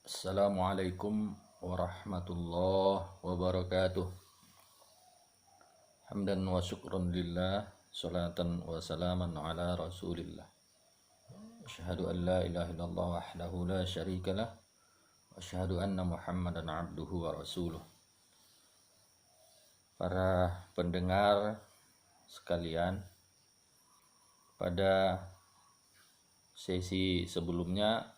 Assalamualaikum warahmatullahi wabarakatuh. Hamdan wa syukran lillah, salatan wa salaman ala rasulillah. Asyhadu an la ilaha illallah wahdahu la syarikalah, wa asyhadu anna Muhammadan abduhu wa rasuluh. Para pendengar sekalian, pada sesi sebelumnya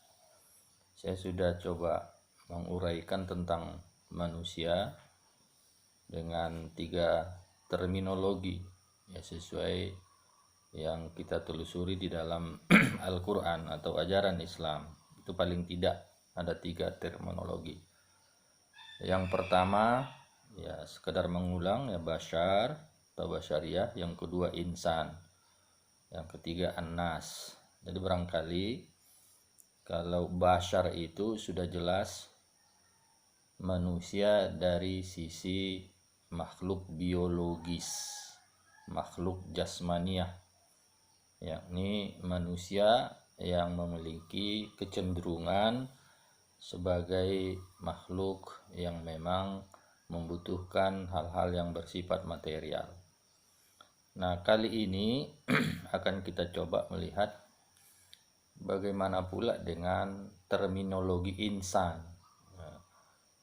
saya sudah coba menguraikan tentang manusia dengan 3 terminologi ya, sesuai yang kita telusuri di dalam Al-Quran atau ajaran Islam. Itu paling tidak ada 3 terminologi. Yang pertama ya sekedar mengulang ya, bashar atau basyariah. Yang kedua insan. Yang ketiga an-nas. Jadi barangkali kalau bashar itu sudah jelas manusia dari sisi makhluk biologis, makhluk jasmaniah, yakni manusia yang memiliki kecenderungan sebagai makhluk yang memang membutuhkan hal-hal yang bersifat material. Nah, kali ini akan kita coba melihat bagaimana pula dengan terminologi insan.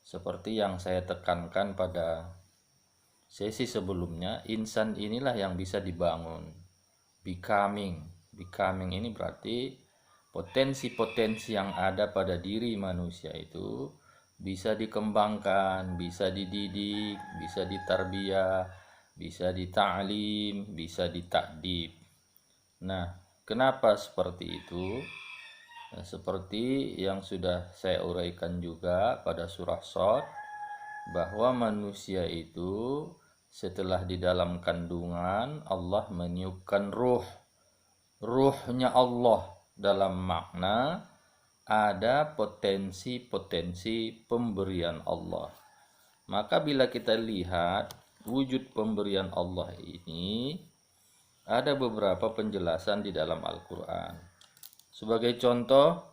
Seperti yang saya tekankan pada sesi sebelumnya, insan inilah yang bisa dibangun. Becoming ini berarti potensi-potensi yang ada pada diri manusia itu bisa dikembangkan, bisa dididik, bisa ditarbiyah, bisa dita'lim, bisa ditakdib. Nah, kenapa seperti itu? Nah, seperti yang sudah saya uraikan juga pada surah Shad, bahwa manusia itu setelah di dalam kandungan Allah meniupkan ruhnya Allah, dalam makna ada potensi-potensi pemberian Allah. Maka bila kita lihat wujud pemberian Allah ini, ada beberapa penjelasan di dalam Al-Quran. Sebagai contoh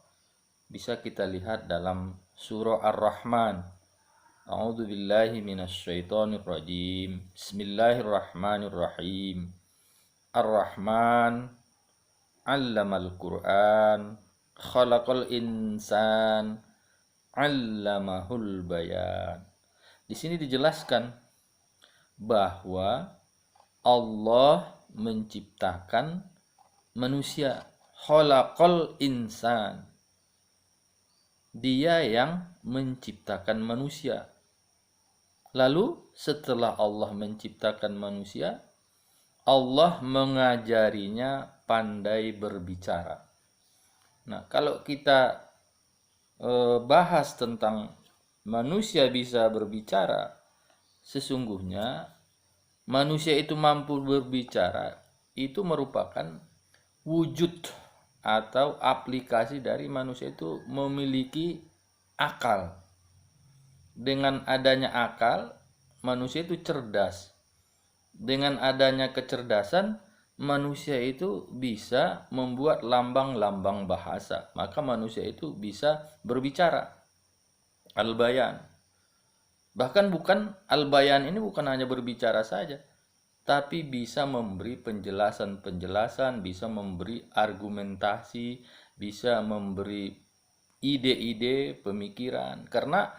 bisa kita lihat dalam surah Ar-Rahman. A'udzu billahi minasyaitonir rajim. Bismillahirrahmanirrahim. Ar-Rahman 'allamal Qur'an, khalaqal insan, 'allamahul bayan. Di sini dijelaskan bahwa Allah menciptakan manusia, khalaqal insan. Dia yang menciptakan manusia. Lalu setelah Allah menciptakan manusia, Allah mengajarinya pandai berbicara. Nah, kalau kita bahas tentang manusia bisa berbicara, sesungguhnya manusia itu mampu berbicara itu merupakan wujud atau aplikasi dari manusia itu memiliki akal. Dengan adanya akal, manusia itu cerdas. Dengan adanya kecerdasan, manusia itu bisa membuat lambang-lambang bahasa. Maka manusia itu bisa berbicara. Al-bayan. Bahkan al-bayan ini bukan hanya berbicara saja, tapi bisa memberi penjelasan-penjelasan, bisa memberi argumentasi, bisa memberi ide-ide, pemikiran. Karena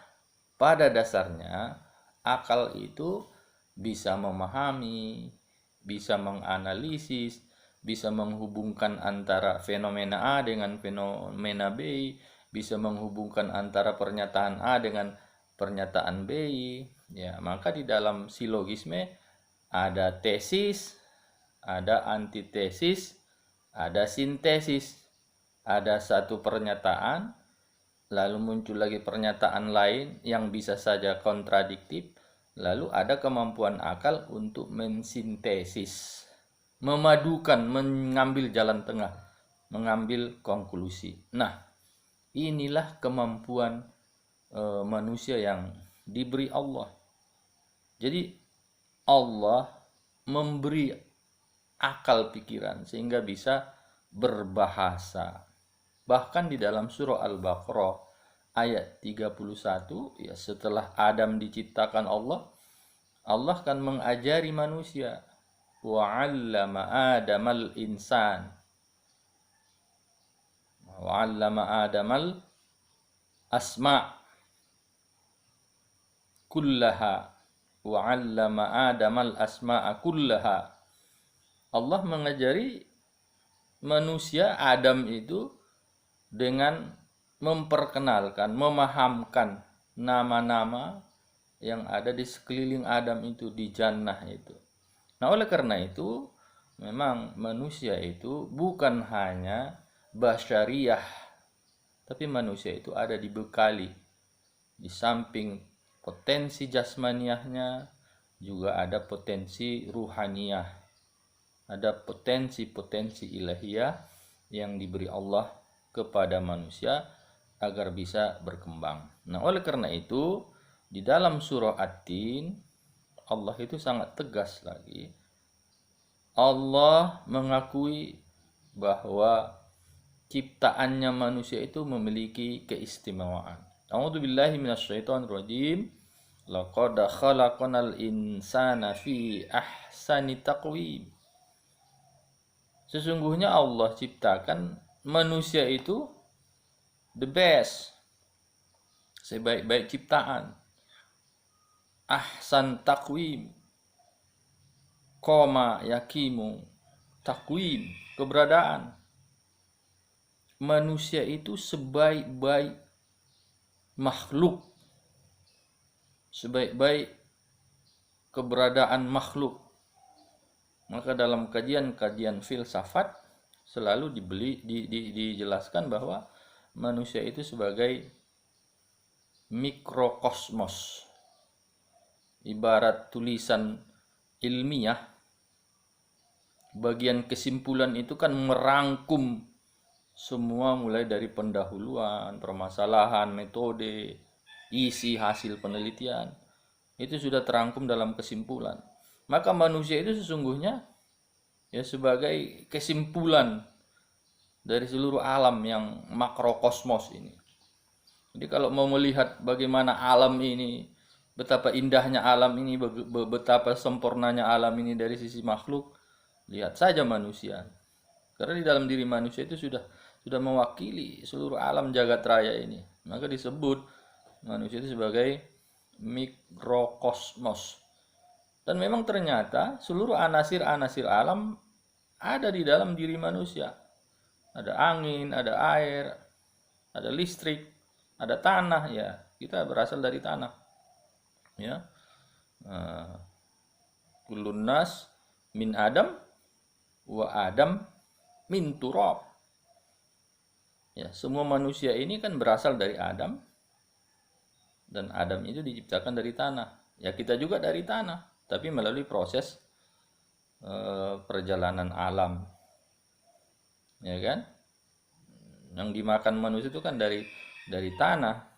pada dasarnya akal itu bisa memahami, bisa menganalisis, bisa menghubungkan antara fenomena A dengan fenomena B, bisa menghubungkan antara pernyataan A dengan pernyataan B. Ya, maka di dalam silogisme ada tesis, ada antitesis, ada sintesis. Ada satu pernyataan, lalu muncul lagi pernyataan lain yang bisa saja kontradiktif, lalu ada kemampuan akal untuk mensintesis, memadukan, mengambil jalan tengah, mengambil konklusi. Nah, inilah kemampuan manusia yang diberi Allah. Jadi Allah memberi akal pikiran sehingga bisa berbahasa. Bahkan di dalam surah Al-Baqarah ayat 31, ya setelah Adam diciptakan Allah, Allah kan mengajari manusia. Wa 'allama Adamal insan. Wa 'allama Adamal asma' kullaha. Wa 'allama Adamal asma'a kullaha. Allah mengajari manusia Adam itu dengan memperkenalkan, memahamkan nama-nama yang ada di sekeliling Adam itu, di jannah itu. Nah, oleh karena itu, memang manusia itu bukan hanya basyariyah, tapi manusia itu ada dibekali. Di samping potensi jasmaniahnya, juga ada potensi ruhaniyah. Ada potensi-potensi ilahiyah yang diberi Allah kepada manusia agar bisa berkembang. Nah, oleh karena itu, di dalam surah At-Tin, Allah itu sangat tegas lagi. Allah mengakui bahwa ciptaannya manusia itu memiliki keistimewaan. A'udzubillahi minasyaitonirrajim. Laqad khalaqnal insana fi ahsani taqwim. Sesungguhnya Allah ciptakan manusia itu the best, sebaik-baik ciptaan. Ahsan takwim, koma yakimu, takwim, keberadaan. Manusia itu sebaik-baik makhluk, sebaik-baik keberadaan makhluk. Maka dalam kajian-kajian filsafat selalu dijelaskan bahwa manusia itu sebagai mikrokosmos. Ibarat tulisan ilmiah, bagian kesimpulan itu kan merangkum semua mulai dari pendahuluan, permasalahan, metode, isi hasil penelitian. Itu sudah terangkum dalam kesimpulan. Maka manusia itu sesungguhnya ya sebagai kesimpulan dari seluruh alam yang makrokosmos ini. Jadi kalau mau melihat bagaimana alam ini, betapa indahnya alam ini, betapa sempurnanya alam ini dari sisi makhluk, lihat saja manusia. Karena di dalam diri manusia itu sudah mewakili seluruh alam jagat raya ini. Maka disebut manusia itu sebagai mikrokosmos. Dan memang ternyata seluruh anasir-anasir alam ada di dalam diri manusia. Ada angin, ada air, ada listrik, ada tanah, ya. Kita berasal dari tanah. Ya. Kullun nas min Adam wa Adam min turab. Ya, semua manusia ini kan berasal dari Adam, dan Adam itu diciptakan dari tanah. Ya, kita juga dari tanah, tapi melalui proses perjalanan alam, ya kan? Yang dimakan manusia itu kan dari tanah,